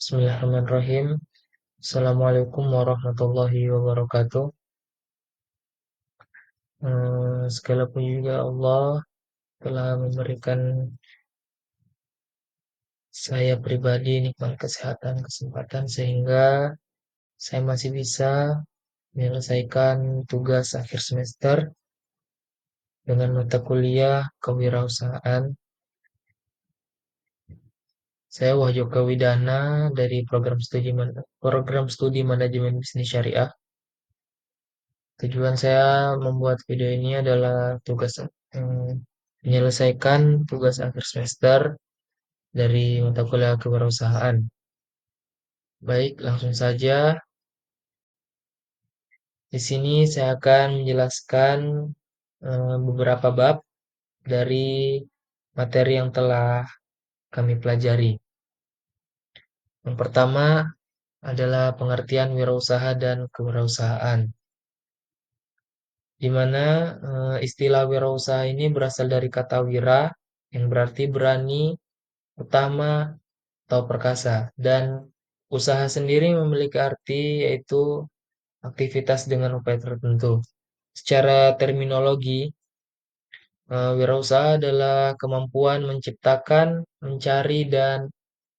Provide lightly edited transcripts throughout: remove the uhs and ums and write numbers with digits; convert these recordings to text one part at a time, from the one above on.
Bismillahirrahmanirrahim. Assalamualaikum warahmatullahi wabarakatuh. Segala puji juga Allah telah memberikan saya pribadi nikmat kesehatan, kesempatan sehingga saya masih bisa menyelesaikan tugas akhir semester dengan mata kuliah kewirausahaan. Saya Wahyu Widana dari program studi manajemen bisnis syariah. Tujuan saya membuat video ini adalah menyelesaikan tugas akhir semester dari mata kuliah kewirausahaan. Baik, langsung saja. Di sini saya akan menjelaskan beberapa bab dari materi yang telah kami pelajari. Yang pertama adalah pengertian wirausaha dan kewirausahaan, di mana istilah wirausaha ini berasal dari kata wira yang berarti berani, utama, atau perkasa, dan usaha sendiri memiliki arti yaitu aktivitas dengan upaya tertentu. Secara terminologi, wirausaha adalah kemampuan menciptakan, mencari, dan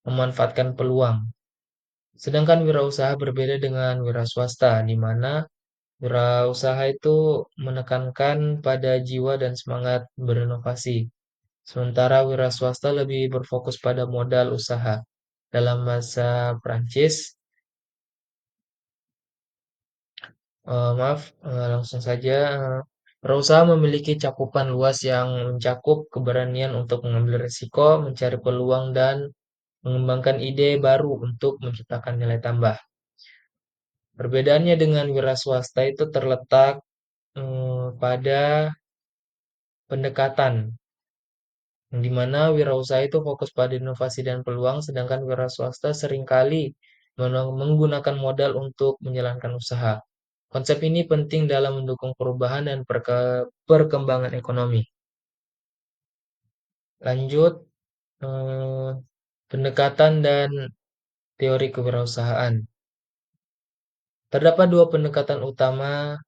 memanfaatkan peluang. Sedangkan wirausaha berbeda dengan wira swasta, di mana wirausaha itu menekankan pada jiwa dan semangat berinovasi. Sementara wira swasta lebih berfokus pada modal usaha. Dalam bahasa Prancis, langsung saja. Berusaha memiliki cakupan luas yang mencakup keberanian untuk mengambil risiko, mencari peluang, dan mengembangkan ide baru untuk menciptakan nilai tambah. Perbedaannya dengan wira swasta itu terletak pada pendekatan, di mana wirausaha itu fokus pada inovasi dan peluang, sedangkan wira swasta seringkali menggunakan modal untuk menjalankan usaha. Konsep ini penting dalam mendukung perubahan dan perkembangan ekonomi. Lanjut, eh, pendekatan dan teori kewirausahaan. Terdapat dua pendekatan utama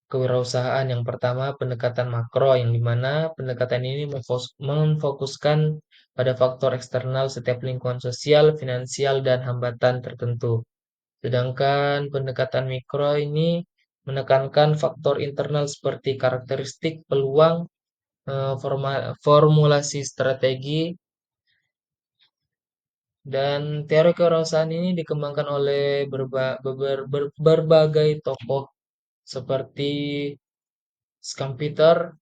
kewirausahaan. Yang pertama, pendekatan makro, yang dimana pendekatan ini memfokuskan pada faktor eksternal setiap lingkungan sosial, finansial, dan hambatan tertentu. Sedangkan pendekatan mikro ini menekankan faktor internal seperti karakteristik, peluang, formulasi strategi, dan teori kewirausahaan ini dikembangkan oleh berbagai tokoh seperti Schumpeter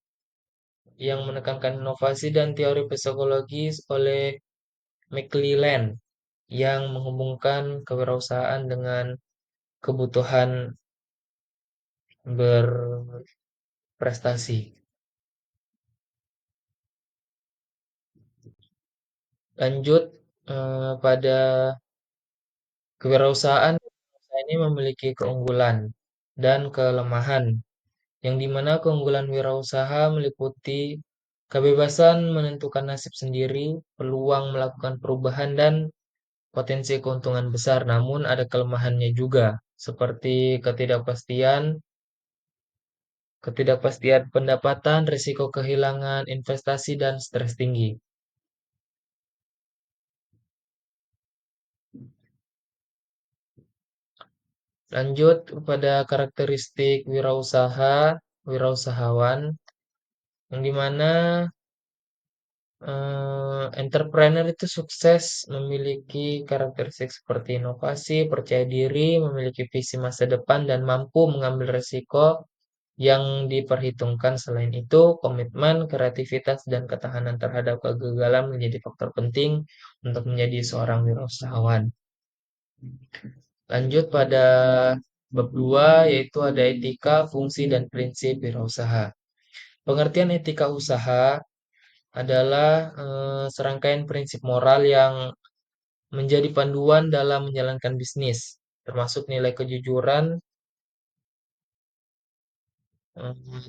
yang menekankan inovasi dan teori psikologis oleh McClelland yang menghubungkan kewirausahaan dengan kebutuhan berprestasi. Lanjut pada kewirausahaan, ini memiliki keunggulan dan kelemahan, yang dimana keunggulan wirausaha meliputi kebebasan menentukan nasib sendiri, peluang melakukan perubahan, dan potensi keuntungan besar. Namun ada kelemahannya juga, seperti ketidakpastian pendapatan, risiko kehilangan investasi, dan stres tinggi. Lanjut pada karakteristik wirausahawan, yang dimana entrepreneur itu sukses memiliki karakteristik seperti inovasi, percaya diri, memiliki visi masa depan, dan mampu mengambil risiko yang diperhitungkan. Selain itu, komitmen, kreativitas, dan ketahanan terhadap kegagalan menjadi faktor penting untuk menjadi seorang wirausahawan. Lanjut pada bab 2, yaitu ada etika, fungsi, dan prinsip wirausaha. Pengertian etika usaha adalah serangkaian prinsip moral yang menjadi panduan dalam menjalankan bisnis, termasuk nilai kejujuran,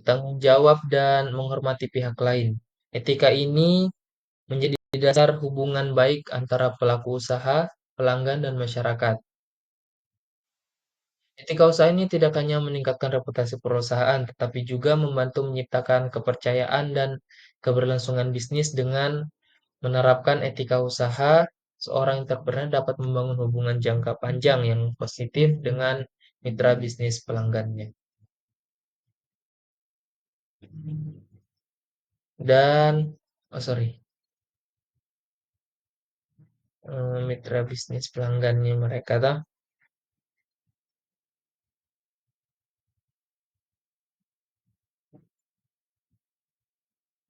tanggung jawab, dan menghormati pihak lain. Etika ini menjadi dasar hubungan baik antara pelaku usaha pelanggan, dan masyarakat. Etika usaha ini tidak hanya meningkatkan reputasi perusahaan, tetapi juga membantu menciptakan kepercayaan dan keberlangsungan bisnis dengan menerapkan etika usaha. Seorang entrepreneur dapat membangun hubungan jangka panjang yang positif dengan mitra bisnis pelanggannya. Dan, oh sorry, mitra bisnis pelanggannya mereka tuh.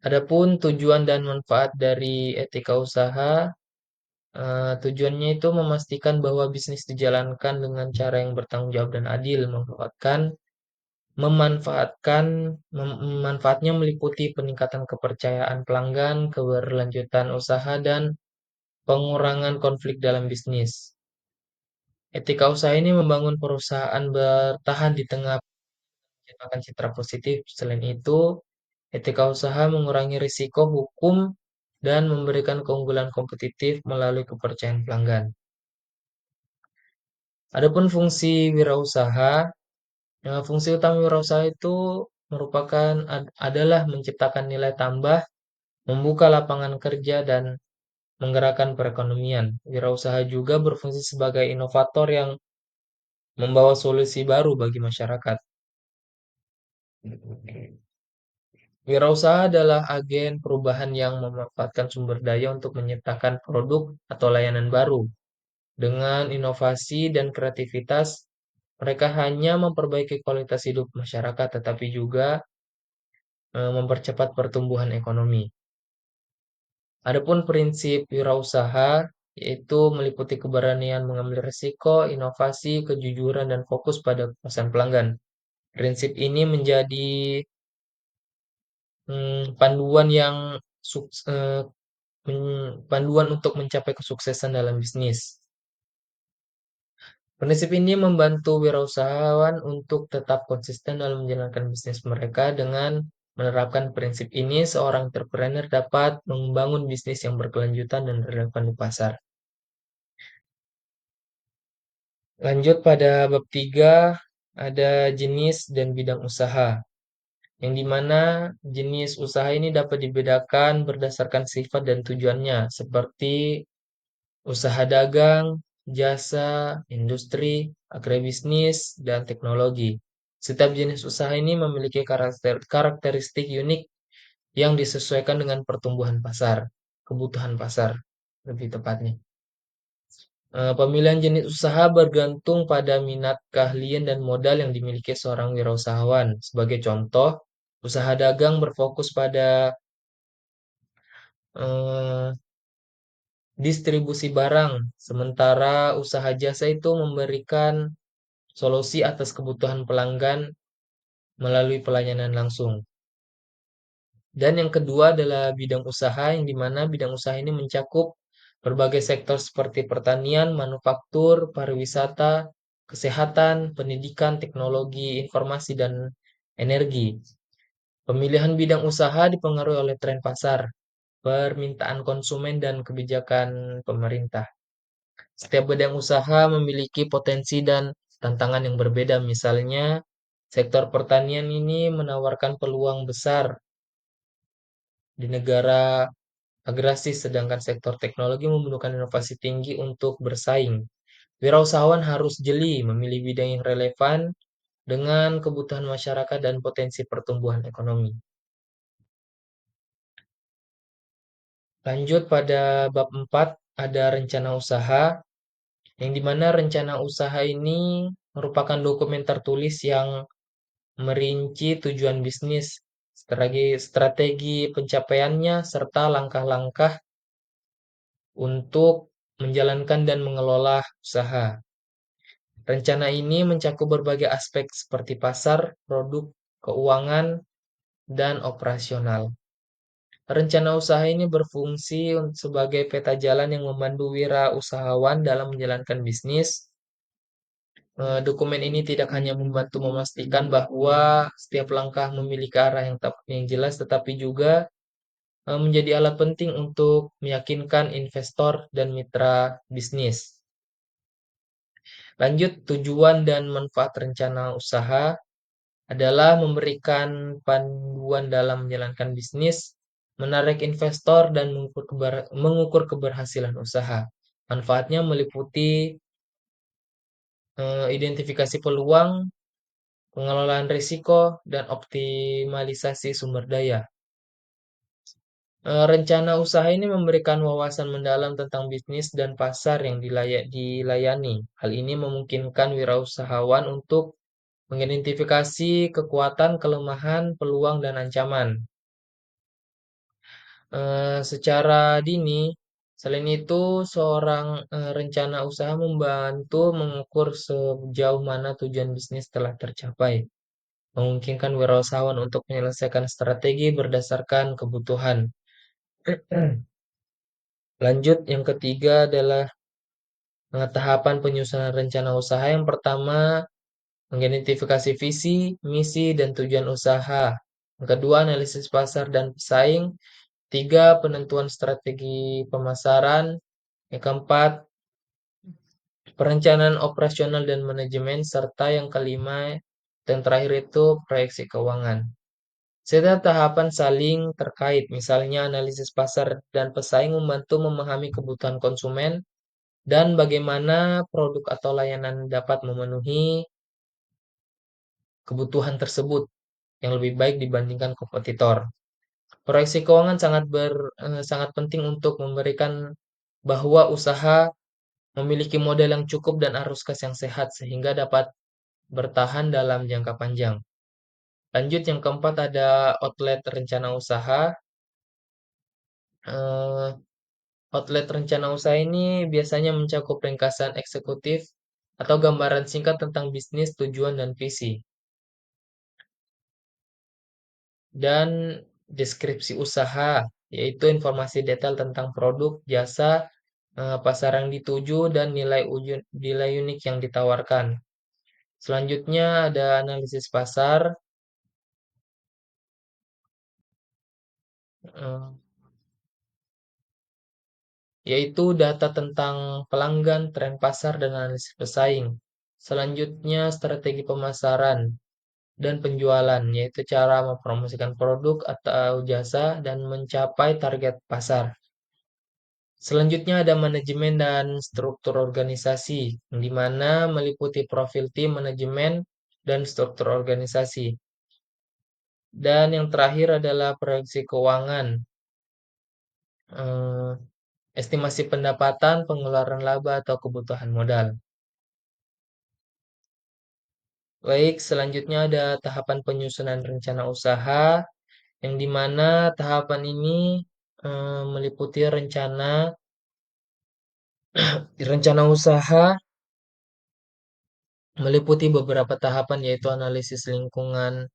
Adapun tujuan dan manfaat dari etika usaha, tujuannya itu memastikan bahwa bisnis dijalankan dengan cara yang bertanggung jawab dan adil, memanfaatkan, manfaatnya meliputi peningkatan kepercayaan pelanggan, keberlanjutan usaha, dan pengurangan konflik dalam bisnis. Etika usaha ini membangun perusahaan bertahan di tengah menciptakan citra positif. Selain itu, etika usaha mengurangi risiko hukum dan memberikan keunggulan kompetitif melalui kepercayaan pelanggan. Adapun fungsi wirausaha, fungsi utama wirausaha itu adalah menciptakan nilai tambah, membuka lapangan kerja, dan menggerakkan perekonomian. Wirausaha juga berfungsi sebagai inovator yang membawa solusi baru bagi masyarakat. Wirausaha adalah agen perubahan yang memanfaatkan sumber daya untuk menciptakan produk atau layanan baru. Dengan inovasi dan kreativitas, mereka hanya memperbaiki kualitas hidup masyarakat, tetapi juga mempercepat pertumbuhan ekonomi. Adapun prinsip wirausaha yaitu meliputi keberanian mengambil risiko, inovasi, kejujuran, dan fokus pada kepuasan pelanggan. Prinsip ini menjadi panduan yang panduan untuk mencapai kesuksesan dalam bisnis. Prinsip ini membantu wirausahawan untuk tetap konsisten dalam menjalankan bisnis mereka. Dengan menerapkan prinsip ini, seorang entrepreneur dapat membangun bisnis yang berkelanjutan dan relevan di pasar. Lanjut pada bab 3, ada jenis dan bidang usaha. Yang dimana jenis usaha ini dapat dibedakan berdasarkan sifat dan tujuannya, seperti usaha dagang, jasa, industri, agribisnis, dan teknologi. Setiap jenis usaha ini memiliki karakteristik unik yang disesuaikan dengan pertumbuhan pasar, kebutuhan pasar, lebih tepatnya. Pemilihan jenis usaha bergantung pada minat, keahlian, dan modal yang dimiliki seorang wirausahawan. Sebagai contoh, usaha dagang berfokus pada eh, distribusi barang, sementara usaha jasa itu memberikan solusi atas kebutuhan pelanggan melalui pelayanan langsung. Dan yang kedua adalah bidang usaha, yang dimana bidang usaha ini mencakup berbagai sektor seperti pertanian, manufaktur, pariwisata, kesehatan, pendidikan, teknologi, informasi, dan energi. Pemilihan bidang usaha dipengaruhi oleh tren pasar, permintaan konsumen, dan kebijakan pemerintah. Setiap bidang usaha memiliki potensi dan tantangan yang berbeda. Misalnya, sektor pertanian ini menawarkan peluang besar di negara agresi, sedangkan sektor teknologi memerlukan inovasi tinggi untuk bersaing. Wirausahawan harus jeli memilih bidang yang relevan dengan kebutuhan masyarakat dan potensi pertumbuhan ekonomi. Lanjut pada bab 4, ada rencana usaha, yang dimana rencana usaha ini merupakan dokumen tertulis yang merinci tujuan bisnis, strategi pencapaiannya, serta langkah-langkah untuk menjalankan dan mengelola usaha. Rencana ini mencakup berbagai aspek seperti pasar, produk, keuangan, dan operasional. Rencana usaha ini berfungsi sebagai peta jalan yang membantu wira usahawan dalam menjalankan bisnis. Dokumen ini tidak hanya membantu memastikan bahwa setiap langkah memiliki arah yang jelas, tetapi juga menjadi alat penting untuk meyakinkan investor dan mitra bisnis Lanjut, tujuan dan manfaat rencana usaha adalah memberikan panduan dalam menjalankan bisnis, menarik investor, dan mengukur keberhasilan usaha. Manfaatnya meliputi identifikasi peluang, pengelolaan risiko, dan optimalisasi sumber daya. Rencana usaha ini memberikan wawasan mendalam tentang bisnis dan pasar yang dilayani. Hal ini memungkinkan wirausahawan untuk mengidentifikasi kekuatan, kelemahan, peluang, dan ancaman. Secara dini, selain itu, seorang rencana usaha membantu mengukur sejauh mana tujuan bisnis telah tercapai, memungkinkan wirausahawan untuk menyelesaikan strategi berdasarkan kebutuhan. Lanjut, yang ketiga adalah tahapan penyusunan rencana usaha. Yang pertama, mengidentifikasi visi, misi, dan tujuan usaha. Yang kedua, analisis pasar dan pesaing. Tiga, penentuan strategi pemasaran. Yang keempat, perencanaan operasional dan manajemen. Serta yang kelima, dan terakhir itu proyeksi keuangan. Setiap tahapan saling terkait. Misalnya, analisis pasar dan pesaing membantu memahami kebutuhan konsumen dan bagaimana produk atau layanan dapat memenuhi kebutuhan tersebut yang lebih baik dibandingkan kompetitor. Proyeksi keuangan sangat penting untuk memberikan bahwa usaha memiliki modal yang cukup dan arus kas yang sehat sehingga dapat bertahan dalam jangka panjang. Lanjut, yang keempat ada outlet rencana usaha. Eh, Outlet rencana usaha ini biasanya mencakup ringkasan eksekutif atau gambaran singkat tentang bisnis, tujuan, dan visi. Dan deskripsi usaha, yaitu informasi detail tentang produk, jasa, pasar yang dituju, dan nilai unik yang ditawarkan. Selanjutnya ada analisis pasar, eh, yaitu data tentang pelanggan, tren pasar, dan analisis pesaing. Selanjutnya strategi pemasaran dan penjualan, yaitu cara mempromosikan produk atau jasa dan mencapai target pasar. Selanjutnya ada manajemen dan struktur organisasi, di mana meliputi profil tim manajemen dan struktur organisasi. Dan yang terakhir adalah proyeksi keuangan, eh, estimasi pendapatan, pengeluaran laba, atau kebutuhan modal. Baik, selanjutnya ada tahapan penyusunan rencana usaha, yang di mana tahapan ini meliputi rencana usaha meliputi beberapa tahapan yaitu analisis lingkungan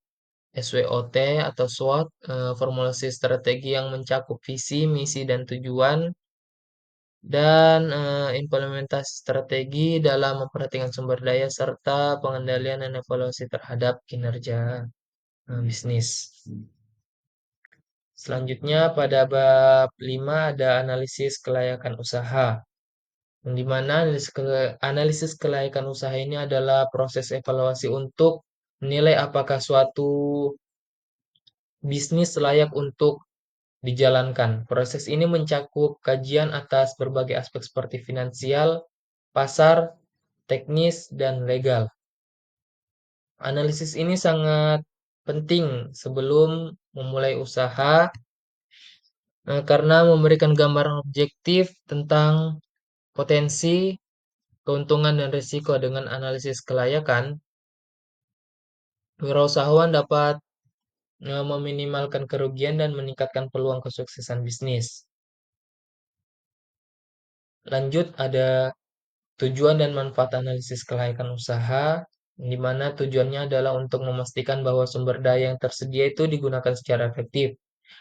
SWOT atau SWOT, formulasi strategi yang mencakup visi, misi, dan tujuan, dan implementasi strategi dalam memperhatikan sumber daya serta pengendalian dan evaluasi terhadap kinerja bisnis. Selanjutnya pada bab 5 ada analisis kelayakan usaha. Di mana analisis kelayakan usaha ini adalah proses evaluasi untuk menilai apakah suatu bisnis layak untuk dijalankan. Proses ini mencakup kajian atas berbagai aspek seperti finansial, pasar, teknis, dan legal. Analisis ini sangat penting sebelum memulai usaha karena memberikan gambaran objektif tentang potensi, keuntungan, dan risiko. Dengan analisis kelayakan, wirausahawan dapat meminimalkan kerugian dan meningkatkan peluang kesuksesan bisnis. Lanjut, ada tujuan dan manfaat analisis kelayakan usaha, di mana tujuannya adalah untuk memastikan bahwa sumber daya yang tersedia itu digunakan secara efektif.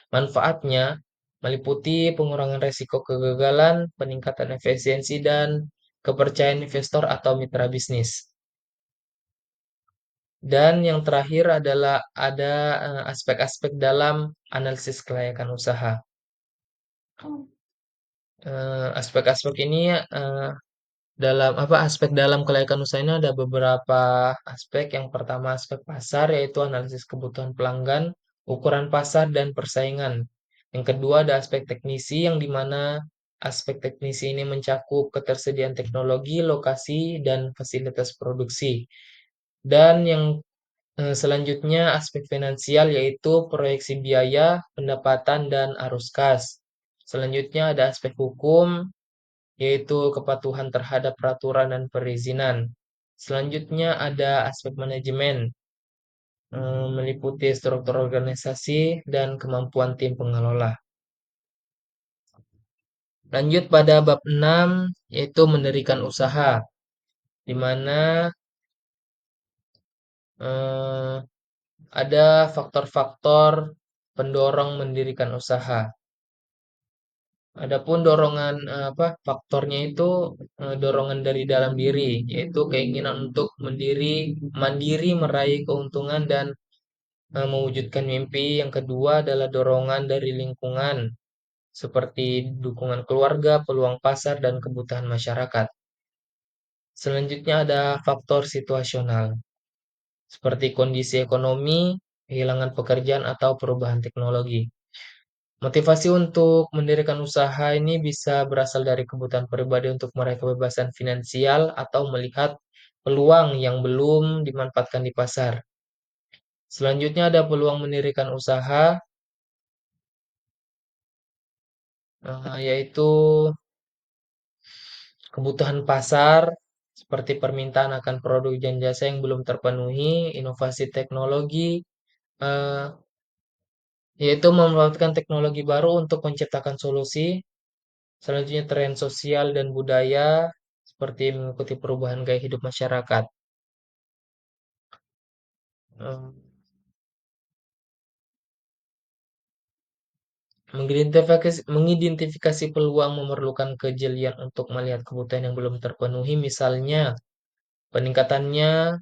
Manfaatnya meliputi pengurangan risiko kegagalan, peningkatan efisiensi, dan kepercayaan investor atau mitra bisnis. Dan yang terakhir adalah ada aspek-aspek dalam analisis kelayakan usaha. Aspek-aspek ini Dalam apa aspek dalam kelayakan usaha ini ada beberapa aspek. Yang pertama aspek pasar yaitu analisis kebutuhan pelanggan, ukuran pasar dan persaingan. Yang kedua ada aspek teknisi yang dimana aspek teknisi ini mencakup ketersediaan teknologi, lokasi dan fasilitas produksi. Dan yang selanjutnya aspek finansial yaitu proyeksi biaya, pendapatan dan arus kas. Selanjutnya ada aspek hukum yaitu kepatuhan terhadap peraturan dan perizinan. Selanjutnya ada aspek manajemen, meliputi struktur organisasi dan kemampuan tim pengelola. Lanjut pada bab 6 yaitu mendirikan usaha, di mana eh, ada faktor-faktor pendorong mendirikan usaha. Adapun dorongan faktornya itu dorongan dari dalam diri, yaitu keinginan untuk mandiri meraih keuntungan dan mewujudkan mimpi. Yang kedua adalah dorongan dari lingkungan, seperti dukungan keluarga, peluang pasar, dan kebutuhan masyarakat. Selanjutnya ada faktor situasional, seperti kondisi ekonomi, kehilangan pekerjaan, atau perubahan teknologi. Motivasi untuk mendirikan usaha ini bisa berasal dari kebutuhan pribadi untuk meraih kebebasan finansial atau melihat peluang yang belum dimanfaatkan di pasar. Selanjutnya ada peluang mendirikan usaha, yaitu kebutuhan pasar, seperti permintaan akan produk dan jasa yang belum terpenuhi, inovasi teknologi, eh, yaitu memanfaatkan teknologi baru untuk menciptakan solusi. Selanjutnya tren sosial dan budaya seperti mengikuti perubahan gaya hidup masyarakat. Em, Mengidentifikasi peluang memerlukan kejelian untuk melihat kebutuhan yang belum terpenuhi, misalnya peningkatannya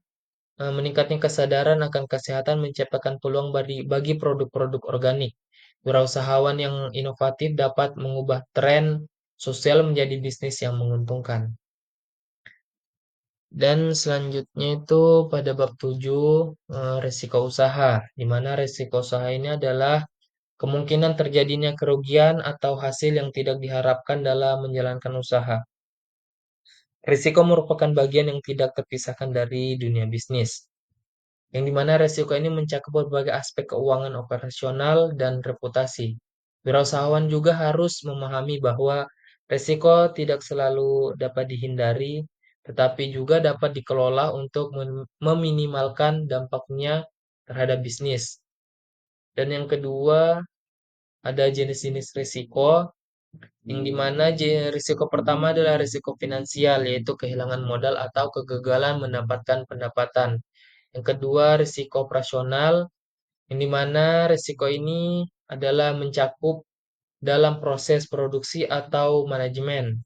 meningkatnya kesadaran akan kesehatan menciptakan peluang bagi produk-produk organik. Wirausahawan yang inovatif dapat mengubah tren sosial menjadi bisnis yang menguntungkan. Dan selanjutnya itu pada bab 7 risiko usaha, di mana risiko usaha ini adalah kemungkinan terjadinya kerugian atau hasil yang tidak diharapkan dalam menjalankan usaha. Risiko merupakan bagian yang tidak terpisahkan dari dunia bisnis, yang dimana risiko ini mencakup berbagai aspek keuangan operasional dan reputasi. Wirausahawan juga harus memahami bahwa risiko tidak selalu dapat dihindari, tetapi juga dapat dikelola untuk meminimalkan dampaknya terhadap bisnis. Dan yang kedua, ada jenis-jenis risiko, yang dimana risiko pertama adalah risiko finansial, yaitu kehilangan modal atau kegagalan mendapatkan pendapatan. Yang kedua, risiko operasional, yang dimana risiko ini adalah mencakup dalam proses produksi atau manajemen.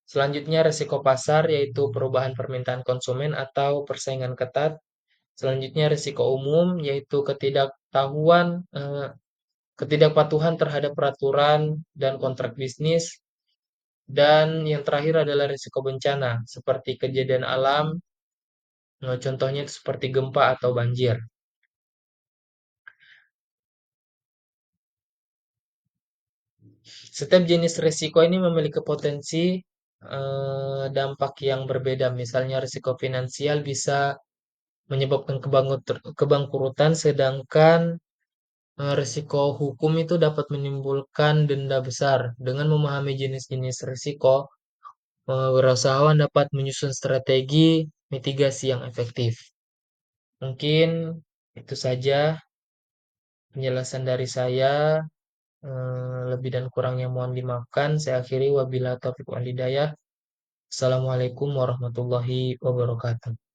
Selanjutnya, risiko pasar, yaitu perubahan permintaan konsumen atau persaingan ketat. Selanjutnya, risiko umum, yaitu ketidakpatuhan terhadap peraturan dan kontrak bisnis. Dan yang terakhir adalah risiko bencana, seperti kejadian alam, contohnya itu seperti gempa atau banjir. Setiap jenis risiko ini memiliki potensi dampak yang berbeda. Misalnya risiko finansial bisa menyebabkan kebangkrutan, sedangkan risiko hukum itu dapat menimbulkan denda besar. Dengan memahami jenis-jenis risiko, wirausahawan dapat menyusun strategi mitigasi yang efektif. Mungkin itu saja penjelasan dari saya. Lebih dan kurangnya mohon dimaafkan. Saya akhiri wabillahi taufiq wal hidayah. Assalamualaikum warahmatullahi wabarakatuh.